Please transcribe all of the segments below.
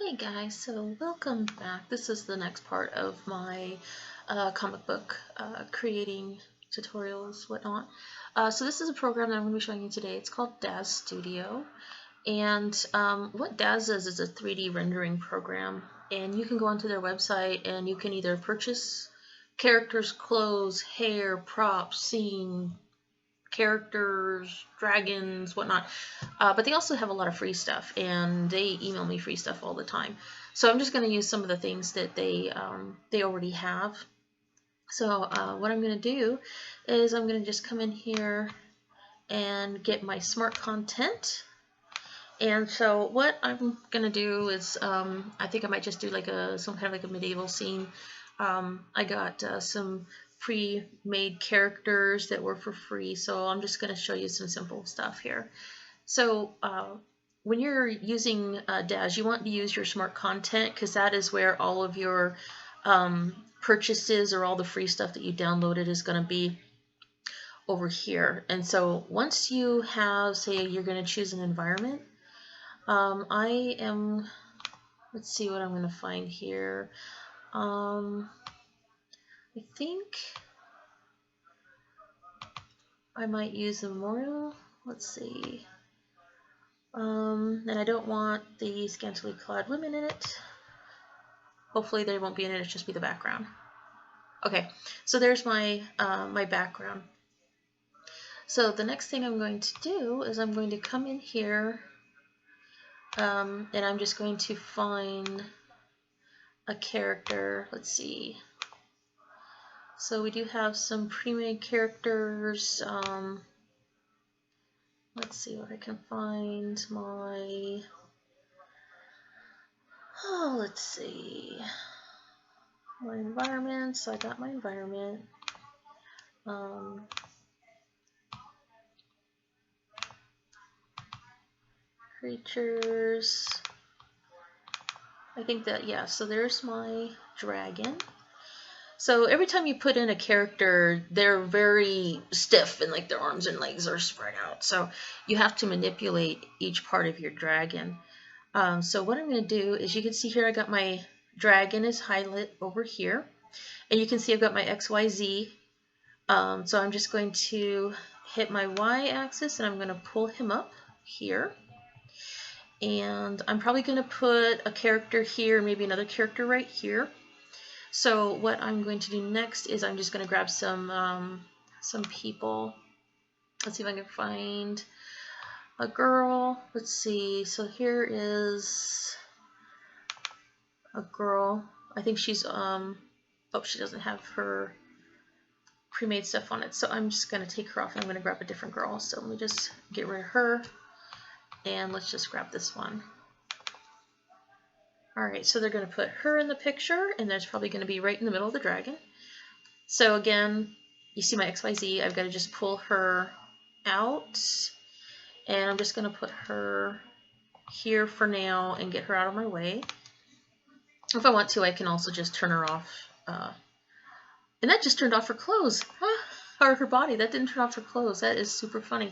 Hey guys, so welcome back. This is the next part of my comic book creating tutorials, whatnot. So this is a program that I'm going to be showing you today. It's called Daz Studio, and what Daz is a 3D rendering program, and you can go onto their website and you can either purchase characters, clothes, hair, props, scene, characters, dragons, whatnot. But they also have a lot of free stuff, and they email me free stuff all the time. So I'm just going to use some of the things that they already have. So what I'm going to do is I'm going to just come in here and get my smart content. And so what I'm going to do is I think I might just do like some kind of like a medieval scene. I got some pre-made characters that were for free, so I'm just going to show you some simple stuff here. So when you're using Daz, you want to use your smart content because that is where all of your purchases or all the free stuff that you downloaded is going to be over here. And so once you have, say you're going to choose an environment, let's see what I'm going to find here. I think I might use a memorial. Let's see. And I don't want the scantily clad women in it. Hopefully they won't be in it, it'll just be the background. Okay, so there's my, my background. So the next thing I'm going to do is I'm going to come in here and I'm just going to find a character. Let's see. So we do have some pre-made characters. Let's see what I can find. Let's see. My environment. So I got my environment. Creatures. I think that, yeah, so there's my dragon. So every time you put in a character, they're very stiff and like their arms and legs are spread out. So you have to manipulate each part of your dragon. So what I'm going to do is you can see here I got my dragon is highlighted over here. And you can see I've got my XYZ. So I'm just going to hit my Y axis and I'm going to pull him up here. And I'm probably going to put a character here, maybe another character right here. So what I'm going to do next is I'm just going to grab some people. Let's see if I can find a girl. Let's see. So here is a girl. I think she's oh, she doesn't have her pre-made stuff on it. So I'm just going to take her off and I'm going to grab a different girl. So let me just get rid of her. And let's just grab this one. Alright, so they're going to put her in the picture, and that's probably going to be right in the middle of the dragon. So again, you see my XYZ, I've got to just pull her out, and I'm just going to put her here for now and get her out of my way. If I want to, I can also just turn her off. And that just turned off her clothes. Or her body. That didn't turn off her clothes. That is super funny.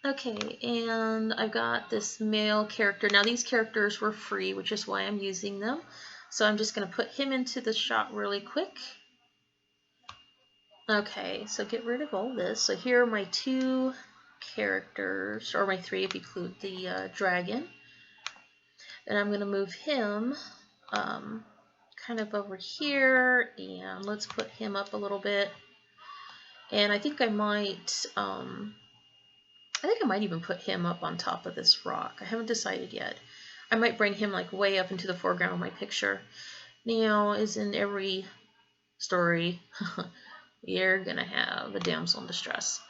Okay, and I've got this male character. Now these characters were free, which is why I'm using them. So I'm just going to put him into the shot really quick. Okay, so get rid of all this. So here are my two characters, or my three if you include the dragon. And I'm going to move him kind of over here, and let's put him up a little bit. And I think I might even put him up on top of this rock. I haven't decided yet. I might bring him like way up into the foreground of my picture. Now, as in every story, you're gonna have a damsel in distress.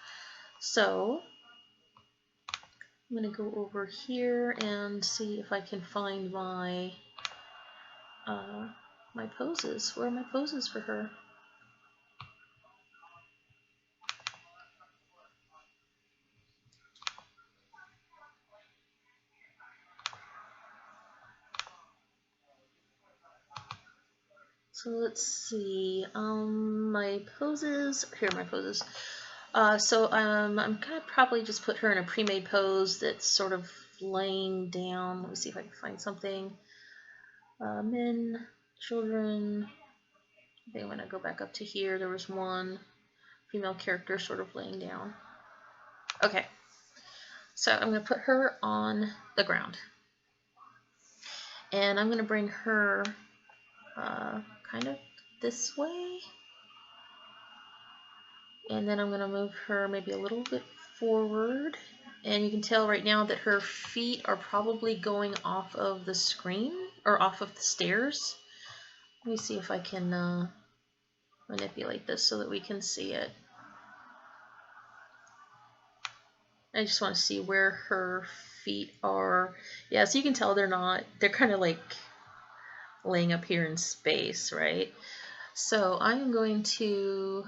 So I'm gonna go over here and see if I can find my my poses. Where are my poses for her? So let's see. My poses. Here are my poses. So I'm gonna probably just put her in a pre-made pose that's sort of laying down. Let me see if I can find something. Men, children. They want to go back up to here. There was one female character sort of laying down. Okay, so I'm going to put her on the ground. And I'm going to bring her kind of this way. And then I'm going to move her maybe a little bit forward. And you can tell right now that her feet are probably going off of the screen or off of the stairs. Let me see if I can manipulate this so that we can see it. I just want to see where her feet are. Yeah, so you can tell they're kind of like laying up here in space, right? So I'm going to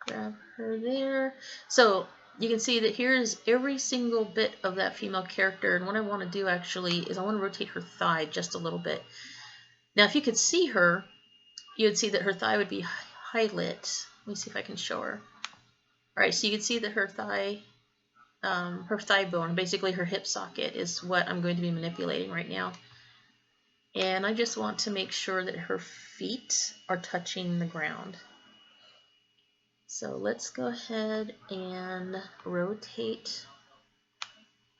grab her there. So you can see that here's every single bit of that female character, and what I want to do actually is I want to rotate her thigh just a little bit. Now if you could see her, you would see that her thigh would be highlit. Let me see if I can show her. Alright, so you can see that her thigh bone, basically her hip socket, is what I'm going to be manipulating right now. And I just want to make sure that her feet are touching the ground. So let's go ahead and rotate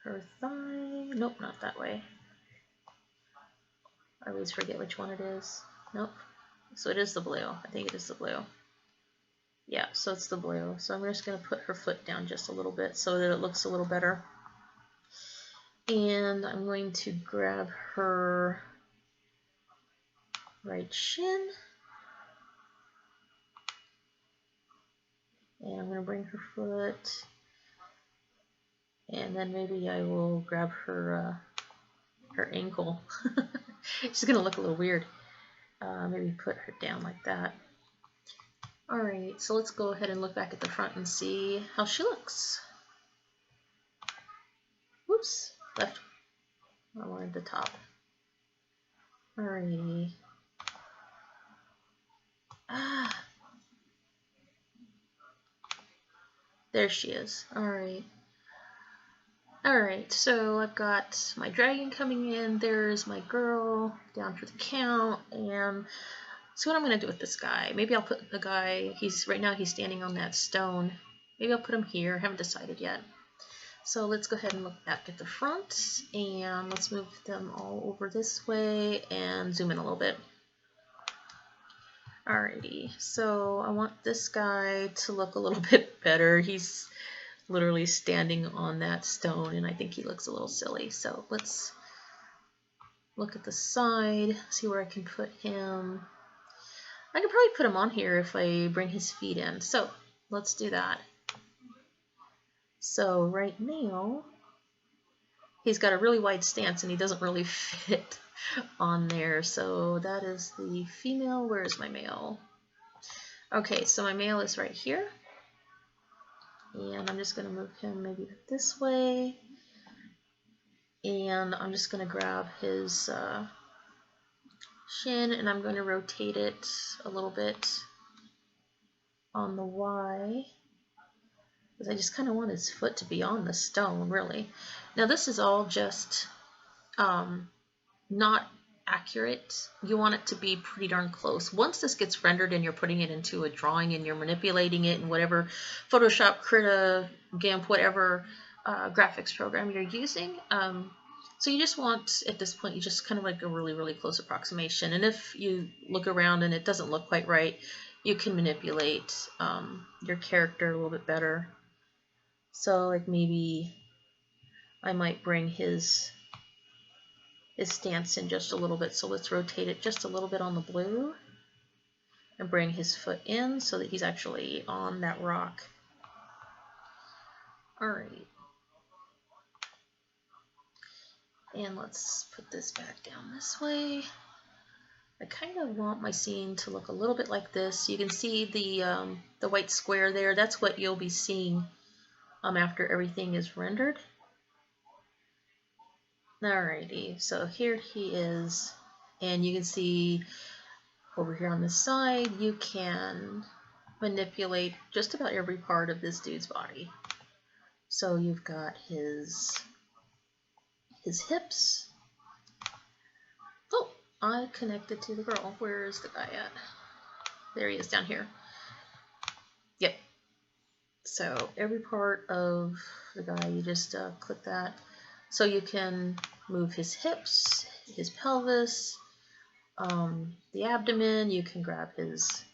her thigh. Nope, not that way. I always forget which one it is. Nope. So it is the blue. I think it is the blue. Yeah, so it's the blue. So I'm just going to put her foot down just a little bit so that it looks a little better. And I'm going to grab her right shin. And I'm going to bring her foot. And then maybe I will grab her her ankle. She's going to look a little weird. Maybe put her down like that. Alright, so let's go ahead and look back at the front and see how she looks. Whoops, left. I wanted the top. Alrighty. There she is. Alright. Alright, so I've got my dragon coming in. There's my girl down for the count. And so what I'm going to do with this guy, maybe I'll put the guy, right now he's standing on that stone. Maybe I'll put him here. I haven't decided yet. So let's go ahead and look back at the front, and let's move them all over this way and zoom in a little bit. Alrighty, so I want this guy to look a little bit better. He's literally standing on that stone, and I think he looks a little silly. So let's look at the side, see where I can put him. I could probably put him on here if I bring his feet in. So let's do that. So right now, he's got a really wide stance and he doesn't really fit on there. So that is the female. Where is my male? Okay, so my male is right here. And I'm just going to move him maybe this way. And I'm just going to grab his shin and I'm going to rotate it a little bit on the Y. Because I just kind of want his foot to be on the stone, really. Now this is all just not accurate. You want it to be pretty darn close. Once this gets rendered and you're putting it into a drawing and you're manipulating it in whatever Photoshop, Krita, GIMP, whatever graphics program you're using, so you just want, at this point, you just kind of like a really, really close approximation. And if you look around and it doesn't look quite right, you can manipulate your character a little bit better. So like maybe I might bring his stance in just a little bit. So let's rotate it just a little bit on the blue and bring his foot in so that he's actually on that rock. Alright. And let's put this back down this way. I kind of want my scene to look a little bit like this. You can see the white square there. That's what you'll be seeing after everything is rendered. Alrighty, so here he is, and you can see over here on the side, you can manipulate just about every part of this dude's body. So you've got his his hips. Oh, I connected to the girl. Where is the guy at? There he is down here. Yep. So every part of the guy, you just click that. So you can move his hips, his pelvis, the abdomen. You can grab his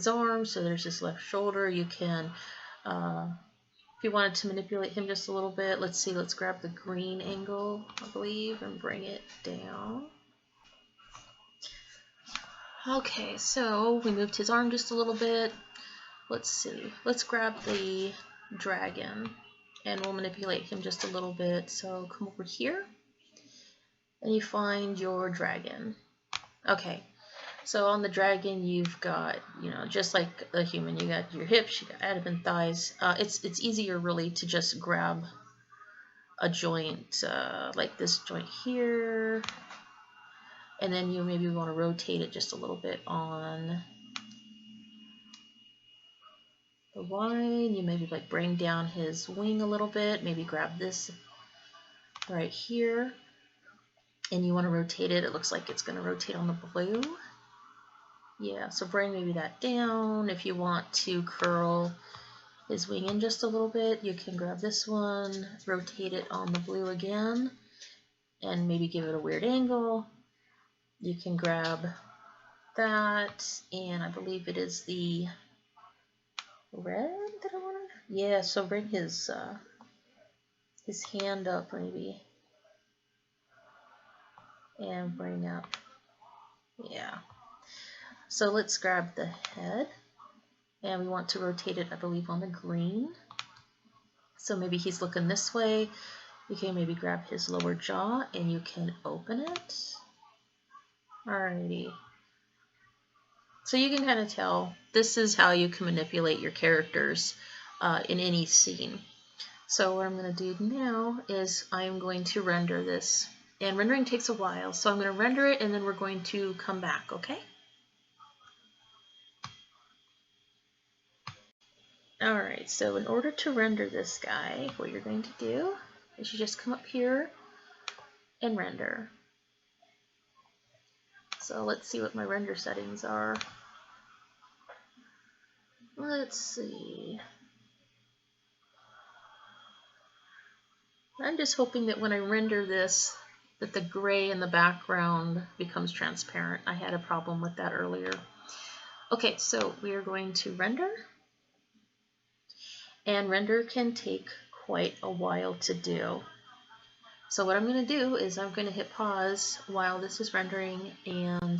arms. So there's his left shoulder. You can, if you wanted to manipulate him just a little bit, let's see, let's grab the green angle, I believe, and bring it down. Okay, so we moved his arm just a little bit. Let's see, let's grab the dragon and we'll manipulate him just a little bit. So come over here and you find your dragon. Okay, so on the dragon you've got, you know, just like a human, you got your hips, you got abdomen, thighs. It's easier really to just grab a joint like this joint here, and then you maybe want to rotate it just a little bit on the line. You maybe like bring down his wing a little bit, maybe grab this right here, and you want to rotate it. It looks like it's going to rotate on the blue. Yeah, so bring maybe that down. If you want to curl his wing in just a little bit, you can grab this one, rotate it on the blue again, and maybe give it a weird angle. You can grab that, and I believe it is the red that I want to, yeah, so bring his hand up maybe, and bring up, yeah. So let's grab the head, and we want to rotate it, I believe, on the green. So maybe he's looking this way. You can maybe grab his lower jaw, and you can open it. Alrighty. So you can kind of tell this is how you can manipulate your characters in any scene. So what I'm going to do now is I'm going to render this. And rendering takes a while, so I'm going to render it and then we're going to come back, okay? Alright, so in order to render this guy, what you're going to do is you just come up here and render. So let's see what my render settings are. Let's see. I'm just hoping that when I render this, that the gray in the background becomes transparent. I had a problem with that earlier. Okay, so we are going to render. And render can take quite a while to do. So what I'm going to do is I'm going to hit pause while this is rendering, and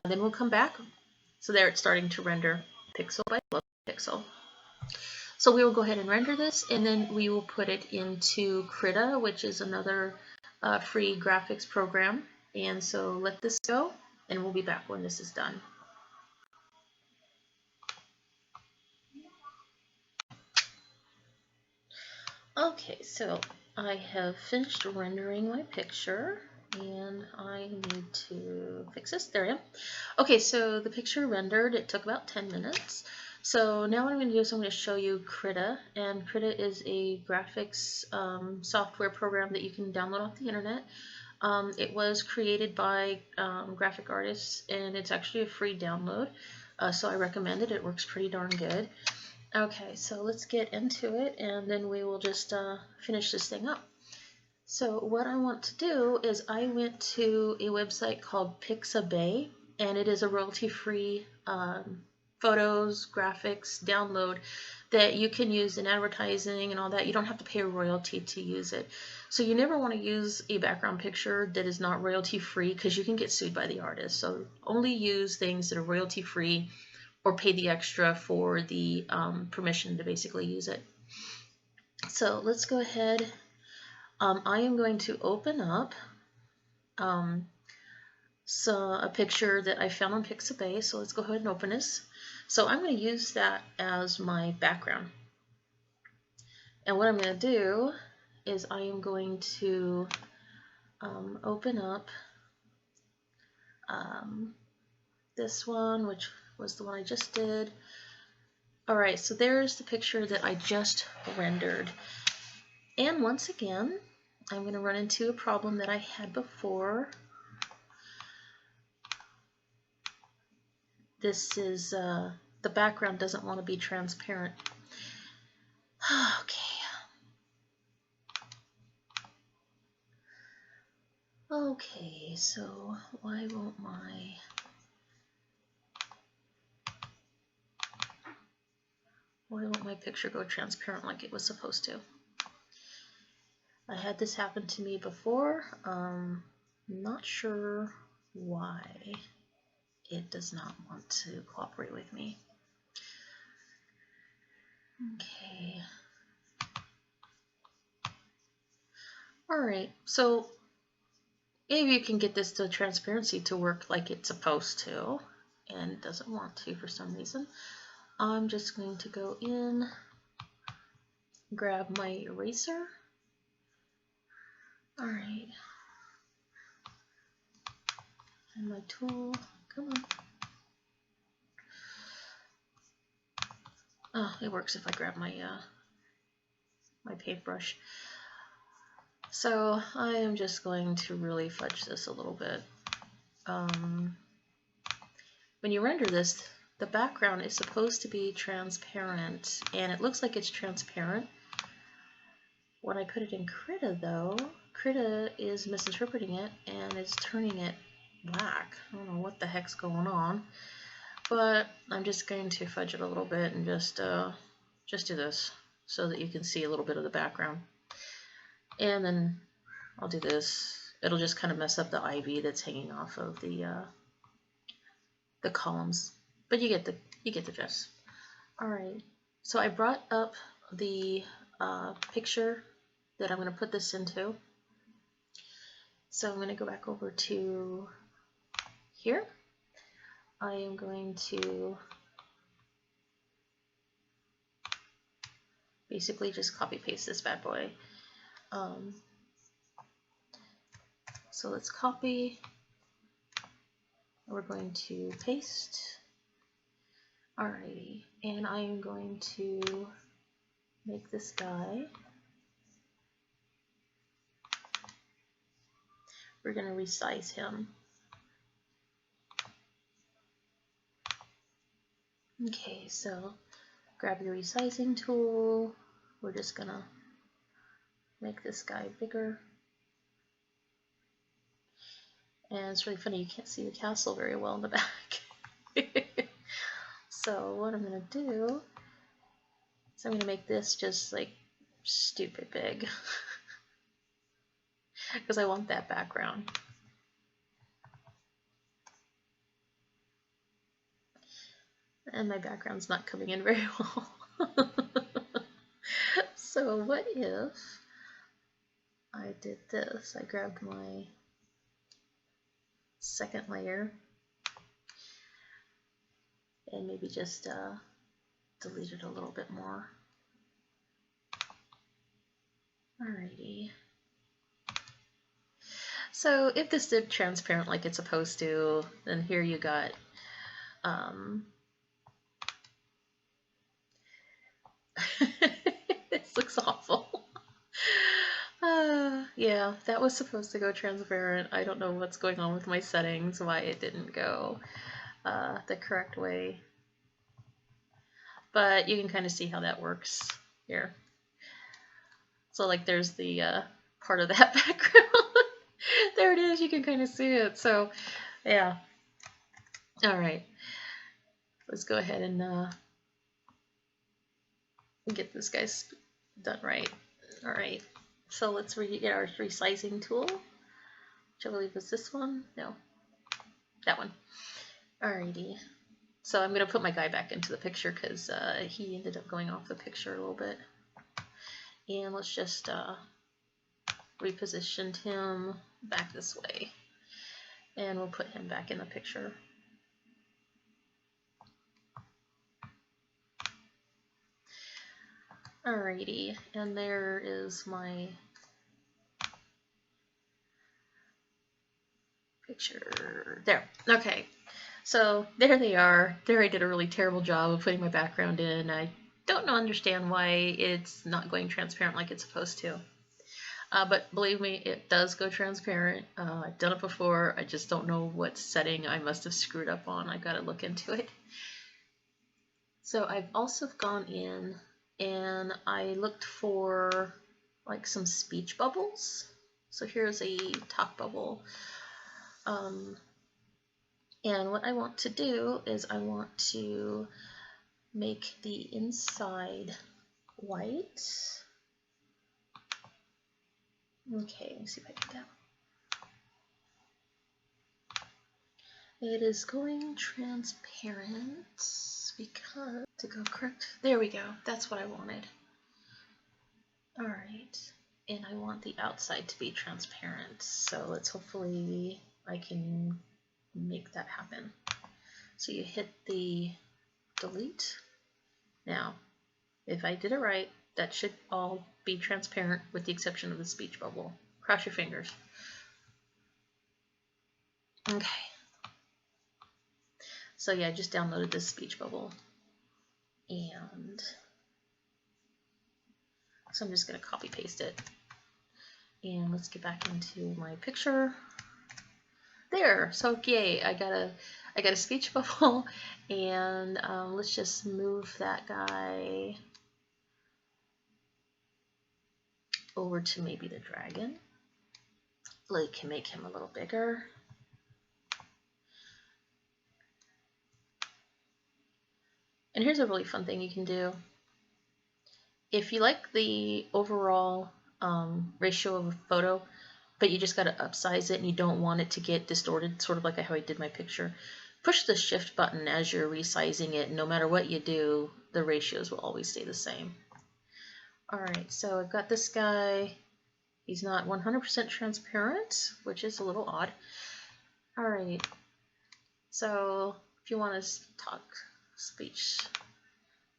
then we'll come back. So there it's starting to render pixel by pixel. So we will go ahead and render this, and then we will put it into Krita, which is another free graphics program. And so let this go, and we'll be back when this is done. Okay, so I have finished rendering my picture, and I need to fix this. There I am. Okay, so the picture rendered, it took about 10 minutes. So now what I'm going to do is I'm going to show you Krita, and Krita is a graphics software program that you can download off the internet. It was created by graphic artists, and it's actually a free download, so I recommend it. It works pretty darn good. Okay, so let's get into it, and then we will just finish this thing up. So what I want to do is I went to a website called Pixabay, and it is a royalty-free photos, graphics download that you can use in advertising and all that. You don't have to pay a royalty to use it. So you never want to use a background picture that is not royalty-free, because you can get sued by the artist. So only use things that are royalty-free, or pay the extra for the permission to basically use it. So let's go ahead. I am going to open up a picture that I found on Pixabay. So let's go ahead and open this. So I'm going to use that as my background. And what I'm going to do is I am going to open up this one, which was the one I just did. Alright, so there's the picture that I just rendered. And once again, I'm going to run into a problem that I had before. This is, the background doesn't want to be transparent. Okay. Okay, so why won't my picture go transparent like it was supposed to? I had this happen to me before. Not sure why it does not want to cooperate with me. Okay. Alright, so maybe you can get this to transparency to work like it's supposed to, and it doesn't want to for some reason. I'm just going to go in, grab my eraser. Alright. And my tool. Come on. Oh, it works if I grab my my paintbrush. So I am just going to really fudge this a little bit. When you render this, the background is supposed to be transparent, and it looks like it's transparent. When I put it in Krita, though, Krita is misinterpreting it and is turning it black. I don't know what the heck's going on, but I'm just going to fudge it a little bit and just do this so that you can see a little bit of the background. And then I'll do this. It'll just kind of mess up the ivy that's hanging off of the columns, but you get the gist. All right. So I brought up the picture that I'm going to put this into. So I'm going to go back over to here. I am going to basically just copy paste this bad boy. So let's copy. We're going to paste. Alrighty, and I am going to make this guy. We're going to resize him. Okay, so grab your resizing tool. We're just going to make this guy bigger. And it's really funny, you can't see the castle very well in the back. So what I'm going to do is I'm going to make this just like stupid big. Because I want that background. And my background's not coming in very well. So what if I did this? I grabbed my second layer and maybe just delete it a little bit more. Alrighty. So if this did transparent like it's supposed to, then here you got this looks awful. Yeah, that was supposed to go transparent. I don't know what's going on with my settings, why it didn't go the correct way. But you can kind of see how that works here. So like there's the part of that background. There it is, you can kind of see it. So yeah. Alright. Let's go ahead and get this guy done right. Alright. So let's get our resizing tool, which I believe was this one. No, that one. Alrighty. So I'm going to put my guy back into the picture because he ended up going off the picture a little bit. And let's just reposition him back this way. And we'll put him back in the picture. Alrighty, and there is my picture. There. Okay. So there they are. There I did a really terrible job of putting my background in. I don't understand why it's not going transparent like it's supposed to. But believe me, it does go transparent. I've done it before. I just don't know what setting I must have screwed up on. I've got to look into it. So I've also gone in and I looked for like some speech bubbles. So here's a talk bubble. And what I want to do is I want to make the inside white. Okay, let me see if I can get that. It is going transparent because, to go correct, there we go, that's what I wanted. Alright, and I want the outside to be transparent, so let's hopefully I can make that happen. So you hit the delete. Now, if I did it right, that should all be transparent with the exception of the speech bubble. Cross your fingers. Okay. So yeah, I just downloaded this speech bubble. And so I'm just going to copy paste it. And let's get back into my picture. There, so yay, I got a speech bubble, and let's just move that guy over to maybe the dragon. Like, can make him a little bigger. And here's a really fun thing you can do. If you like the overall ratio of a photo, but you just got to upsize it and you don't want it to get distorted, sort of like how I did my picture, push the shift button as you're resizing it. No matter what you do, the ratios will always stay the same. Alright, so I've got this guy. He's not 100% transparent, which is a little odd. Alright, so if you want to talk speech,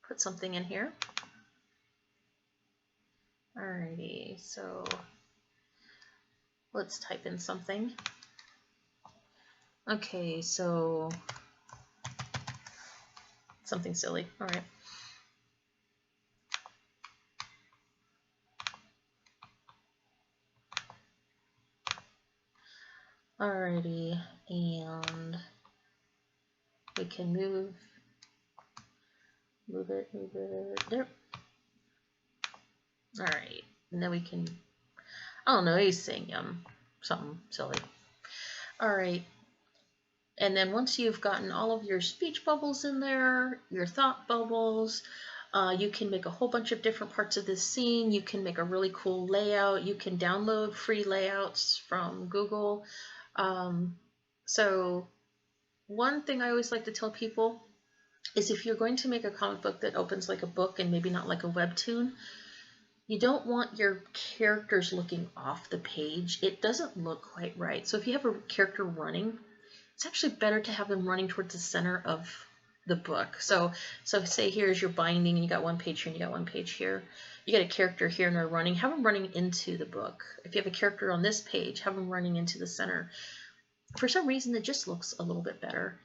put something in here. Alrighty, so let's type in something. Okay, so something silly. Alright. Alrighty, and we can move it there. Alright, and then we can, I don't know, he's saying something silly. Alright, and then once you've gotten all of your speech bubbles in there, your thought bubbles, you can make a whole bunch of different parts of this scene. You can make a really cool layout. You can download free layouts from Google. So one thing I always like to tell people is if you're going to make a comic book that opens like a book and maybe not like a webtoon, you don't want your characters looking off the page. It doesn't look quite right. So if you have a character running, it's actually better to have them running towards the center of the book. So say here's your binding and you got one page here and you got one page here. You got a character here and they're running. Have them running into the book. If you have a character on this page, have them running into the center. For some reason, it just looks a little bit better.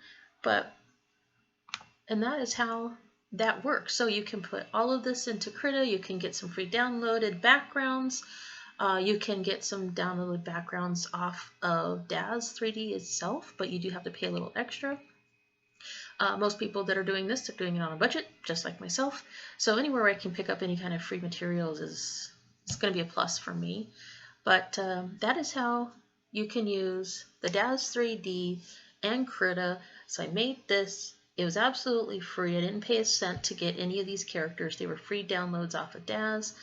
And that is how that works. So you can put all of this into Krita. You can get some free downloaded backgrounds. You can get some downloaded backgrounds off of Daz 3D itself, but you do have to pay a little extra. Most people that are doing this are doing it on a budget, just like myself. So anywhere I can pick up any kind of free materials is going to be a plus for me. But that is how you can use the Daz 3D and Krita. So I made this. It was absolutely free. I didn't pay a cent to get any of these characters. They were free downloads off of Daz.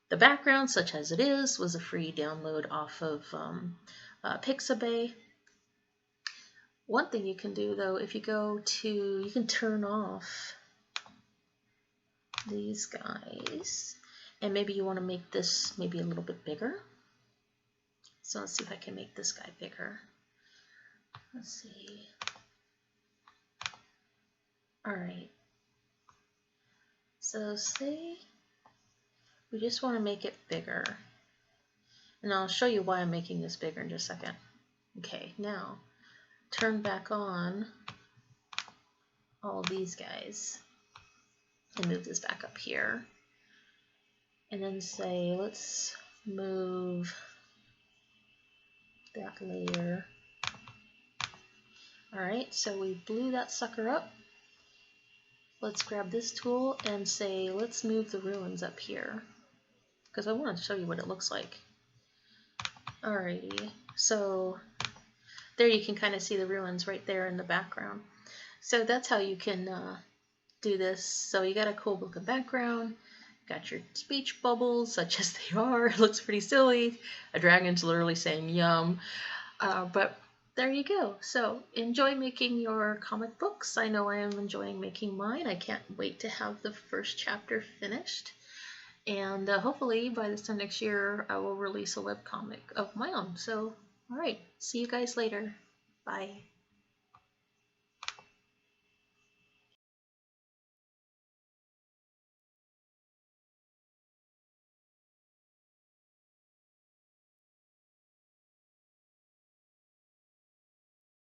The background, such as it is, was a free download off of Pixabay. One thing you can do, though, if you go to, you can turn off these guys. And maybe you want to make this maybe a little bit bigger. So let's see if I can make this guy bigger. Let's see. Alright. So say we just want to make it bigger. And I'll show you why I'm making this bigger in just a second. Okay, now turn back on all these guys and move this back up here. And then say, let's move that layer. Alright, so we blew that sucker up. Let's grab this tool and say, let's move the ruins up here, because I want to show you what it looks like. Alrighty, so there you can kind of see the ruins right there in the background. So that's how you can do this. So you got a cool looking background, got your speech bubbles, such as they are. It looks pretty silly. A dragon's literally saying yum. But there you go. So enjoy making your comic books. I know I am enjoying making mine. I can't wait to have the first chapter finished. And hopefully by this time next year, I will release a webcomic of my own. So, alright, see you guys later. Bye.